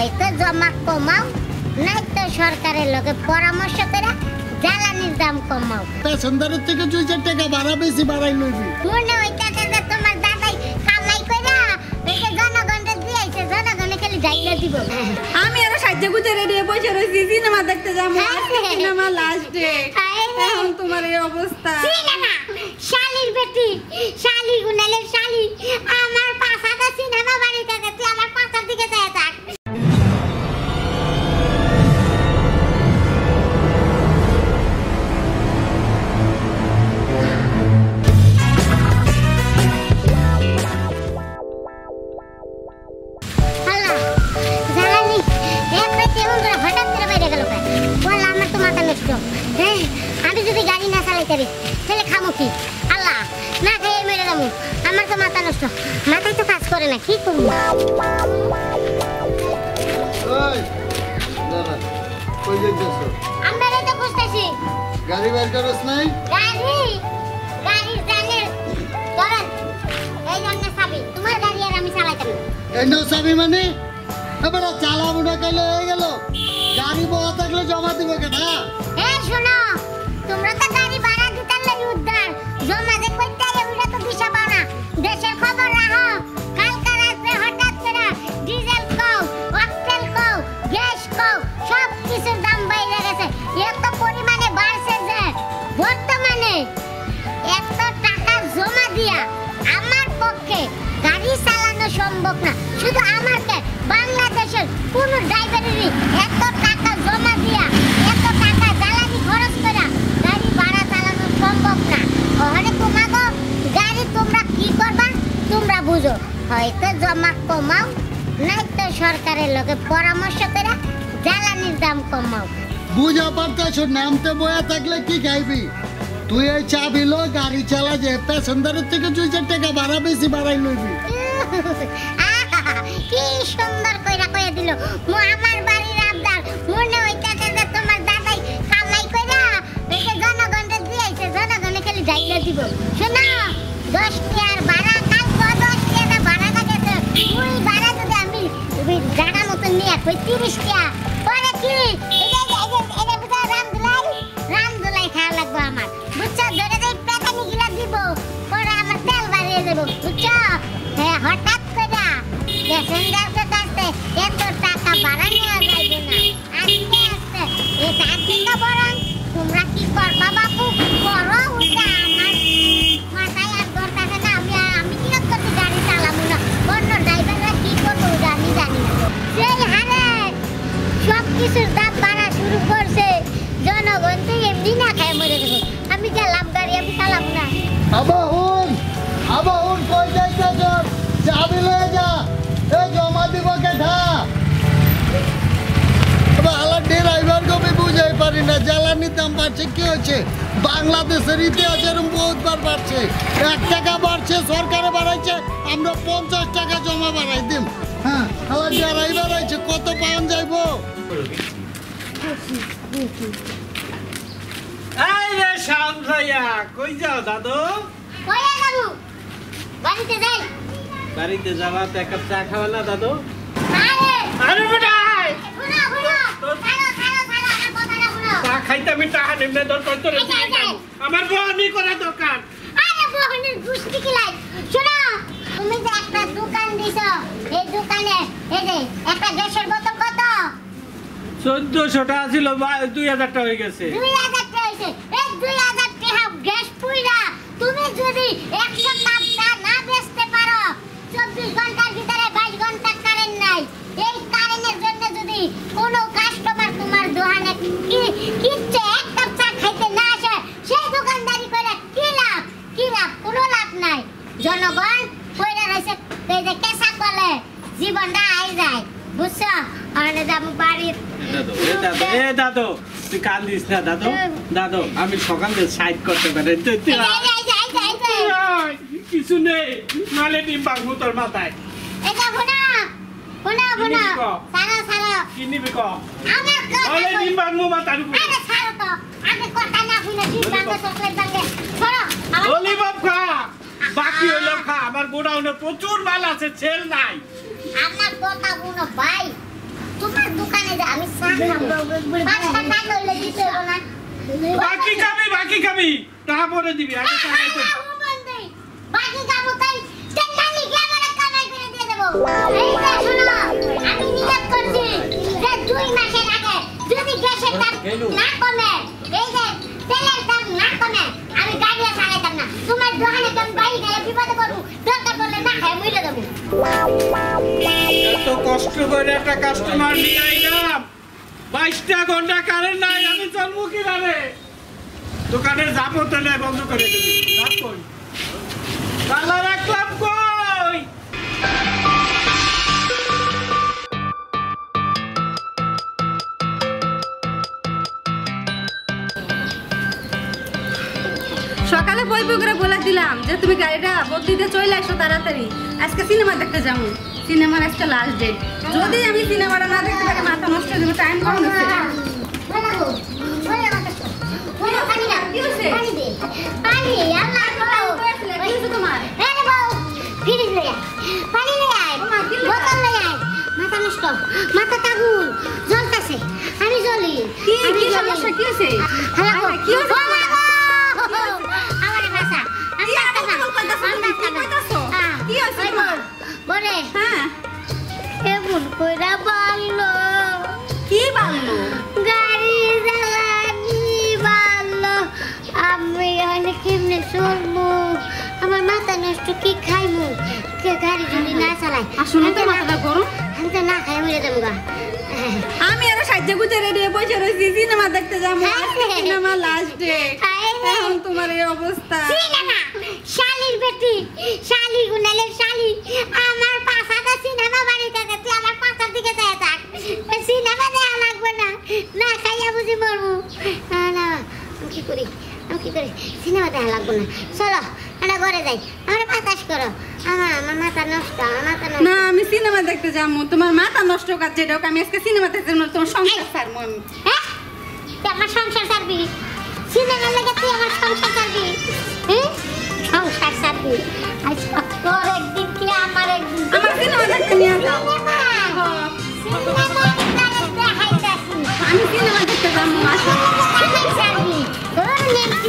হয়তো জমা কমাও নাই তো সরকারের লগে পরামর্শ করে জ্বালানির দাম কমাও। প্যাসেঞ্জারের থেকে 2-4 টাকা ভাড়া বেশি বাড়াই লইবি। মনে হইতাছে যে তোমার দাদাই কামাই কইরা একে জনগণকে দিয়েছে, জনগণে খালি যাইলা দিব। আমি আরো সাজ্জা গুজে রেডি হয়ে বসে রইছি সিনেমা দেখতে যাবো। সিনেমা লাস্ট ডে, এখন তোমার এই অবস্থা। সিনেমা শালির বেটি, শালি গুনালের শালি, আমার পাছাটা সিনেমা বাড়ি থেকে তুই আমার পাছার দিকে যায় থাক। আমি যদি গাড়ি না চালাইতে পারি তাহলে খামো কি? আল্লাহ, না খেয়ে মেরে যাবো। আমার তো মাথা নষ্ট, মাথায় তো কাজ করে না, কি করবো? আমরা তো খুঁজতেছি গাড়ি বের করছ নাই? গাড়ি জানে ধরেন এই জন্য চাবি, তোমার গাড়ি আর আমি চালাইতাম না। এই নাও চাবি মানে? এবার চালাবো না কেন হয়ে গেল? গাড়ি বড় থাকলে জমা দিব কেনা? এই শোনো, তোমরা তো গাড়ি ভাড়া দিতার লাগি উদ্ধার, জমা যে কইতে ওইটা তো দিশা বানা। দেশের খবর রাখো, কালকা রাতে হঠাৎ করে ডিজেল কও, অক্টেল কও, গ্যাস কও, সব কিছুর দাম বাইরে গেছে। এত পরিমাণে বাড়ছে যে বর্তমানে এত টাকা জমা দিয়া আমার পক্ষে গাড়ি চালানো সম্ভব না। শুধু আমার কে, বাংলাদেশের কোন ড্রাইভারেরই এত টাকা জমা দিয়া এত টাকা জ্বালানি খরচ করে গাড়ি ভাড়া চালানো সম্ভব না। ওখানে তোমাকে গাড়ি তোমরা কি করবা তোমরা বুঝো। হয়তো জমা কমাও নাই তো সরকারের লগে পরামর্শ করে জ্বালানির দাম কমাও। বুঝা পারতেছ, নামতে বয়া থাকলে কি খাইবি? তুই এই চাবি লো, গাড়ি চালা, যে প্যাসেঞ্জারের থেকে 2-4 টাকা ভাড়া বেশি বাড়াই লইবি। কি সুন্দর কইরা কইয়া দিল। আমার বাড়ির আবদার মনে হইতাছে যে তোমার দাদাই কামাই কইরা একে জনগণকে দিয়েছে, জনগণে খালি যাইলা দিব। শোনো, 10 টাকার ভাড়া কাল 10 টাকা ভাড়াটা গেছে, ওই ভাড়া যদি আমি জায়গা মতো নিয়ে কই 30 টাকা পরে কি এটা বুঝা রামদুলাই খাওয়া লাগবে আমার, বুঝছো? ধরে যাই পেটানি গিলা দিব, পরে আমার তেল বাড়িয়ে দেবো, বুঝছো? হ্যাঁ, হঠাৎ করে প্যাসেঞ্জারকে কাছে এত টাকা ভাড়া নেওয়া যাইবে না। আস্তে আস্তে এই 4 দিনটা বরং তোমরা কি করবা বাবু করো, উল্টা আমার মাথায় আর ধরতেছে না। আমি কি করতে গাড়ি চালাবো না, অন্য ড্রাইভাররা কি করবো আমি জানি না। সেই হারে সব কিছুর দাম বাড়া শুরু করছে, জনগণ তো এমনি না খায় মরে দেবো। আমি গেলাম, গাড়ি আমি চালাবো না। আবার কই যাইতেছ? চাবি লয়ে যা, এই জমা দিব কেঠা? আলার ড্রাইভার কবি বুঝাই পারি না, জ্বালানির দাম বাড়ছে কি হয়েছে? বাংলাদেশের ইতিহাস এরকম বহুতবার বাড়ছে। 1 টাকা বাড়ছে, সরকারে বাড়াইছে, আমরা 50 টাকা জমা বাড়াই দিম। হ্যাঁ, আলার ড্রাইভার আছে, কত পাউন্ড যাইবো? এই রে শাম ভাইয়া, কই যাও দাদু? কইয়া যাবো, বাড়িতে যাই। বাড়িতে যাবা তো এক কাপ চা খাওয়া না দাদু? আরে বেটাই, শুনো আমার কথাটা শুনো। চা খাইতে আমি টাকা নিমনে দরকার তোরে আমার বহনি করা দরকার। আরে বহনের গুষ্টি কিলাই। শুনো, তুমি যে একটা দোকান দিছো, এই দোকানে এই যে একটা গ্যাসের বোতল কত? 1400 টাকা ছিল, 2000 টাকা হয়ে গেছে। 2000 টাকা হইছে। এই 2000 টাকা গ্যাস পুইরা তুমি যদি 100 কাপ চা না বেচতে পারো, 24 ঘন্টার ভিতরে 22 ঘন্টা কারেন্ট নাই, এই কারেন্টের জন্য যদি কোনো কাস্টমার তোমার দোকানে কিচ্ছে 1 কাপ চা খাইতে না আসে, সেই দোকানদারি করে কি লাভ? কোনো লাভ নাই। জনগণ কইরা রইছে এই যে কেসা কলে জীবনটা আই যায়, বুঝছো? আরে যাবো বাড়ির। দাদু তুই কান্দিস না দাদু। দাদু আমি সকাল থেকে সাইড করতে পারি, কিছু নেই, নালে ডিম বাগবো তোর মাথায়। এটা ভুনা সারা কি নিবি কো? আমার কথা ডিম বাগবো মাথার উপর। আরে ছাড়ো তো, আমি কথা না শুনে ডিম বাগবো চকলেট বাগবে। ছাড়ো ললিপপ খা, বাকি হলো খা। আমার গোডাউনে প্রচুর মাল আছে, সেল নাই। আমার কথা শুনো ভাই, তোমার দোকানে যা আমি চা খাবো 5 টাকা হইলে দিতে হবে না বাকি খাবি টাকা পরে দিবি আগে চা খাইতে বাকি খাবো তাই নানি কে আমার কামাই করে দিয়ে দেব এই যে শোনো আমি নিয়ত করছি যে 2 মাসের আগে যদি গ্যাসের দাম না কমে এই যে তেলের দাম না কমে আমি গাড়ি চালাতাম না তোমার দোকানে আমি বাড়ি গেলে বিপদে পড়ব দরকার পড়লে না খাই মরে যাব এত কষ্ট করে একটা কাস্টমার নিয়ে আইলাম 22টা ঘন্টা কারেন্ট নাই আমি চলবো কিভাবে দোকানের যাবত নাই বন্ধ করে দিবি রাত কই তালা রাখলাম কই সকালে বই করে বলে দিলাম যে তুমি গাড়িটা বদলিতে চলে আসো তাড়াতাড়ি আজকে সিনেমা দেখতে যাবো সিনেমার আজকে লাস্ট ডে যদি আমি সিনেমাটা না দেখতে পারি মাথা নষ্ট হয়ে যাবে টাইম কম হচ্ছে কি হচ্ছে পানি দে পানি আল্লাহ কি হচ্ছে তোমার আরে বাউ ফিরিস লই আয় পানি লই আয় বোতল লই আয় মাথা নষ্ট মাথা তাগুল জ্বলতাছে আমি জ্বলি কি সমস্যা কি হচ্ছে হ্যালো কি হচ্ছে আমার ভাষা আমি কি হচ্ছে তোমার বলে হ্যাঁ এমন কইরা বাড়লো কি বাড়লো গাড়ি জ্বালানি বাড়লো আমি অনেক কেমনে চলবো আমার মাথা নষ্ট কি খাইমু কে গাড়ি যদি না চালাই আসলে তো মাথাটা গরম আমি তো না খাই মরে যাবো গা আমি আরো সাজ্জা গুজে রেডি হয়ে বসে রয়েছি সিনেমা দেখতে যাবো সিনেমা লাস্ট ডে এখন তোমার এই অবস্থা সিনেমা শালির বেটি শালি গুনালে শালি আমার পাশাটা সিনেমা বাড়িতে তুই আমার পাশার দিকে যায় থাক সিনেমা দেখা লাগবে না না খাইয়া বুঝি মরবো না আমি কি করি সিনেমা দেখা লাগবে না চলো আমরা ঘরে যাই আমরা বাতাস করো আমার মাথা নষ্ট না আমি সিনেমা দেখতে যাবো তোমার মাথা নষ্ট কাজ যেটা আমি আজকে সিনেমা দেখতে যাবো তোমার সংসার ছাড়বো আমি হ্যাঁ তুই আমার সংসার ছাড়বি সিনেমা লেগে তুই আমার সংসার ছাড়বি হ্যাঁ সংসার ছাড়বি আজ তোর একদিন কি আমার একদিন আমার সিনেমা দেখতে নিয়ে যাও সিনেমা আমি সিনেমা দেখতে যাবো আসো ছাড়বি তোর নেম কি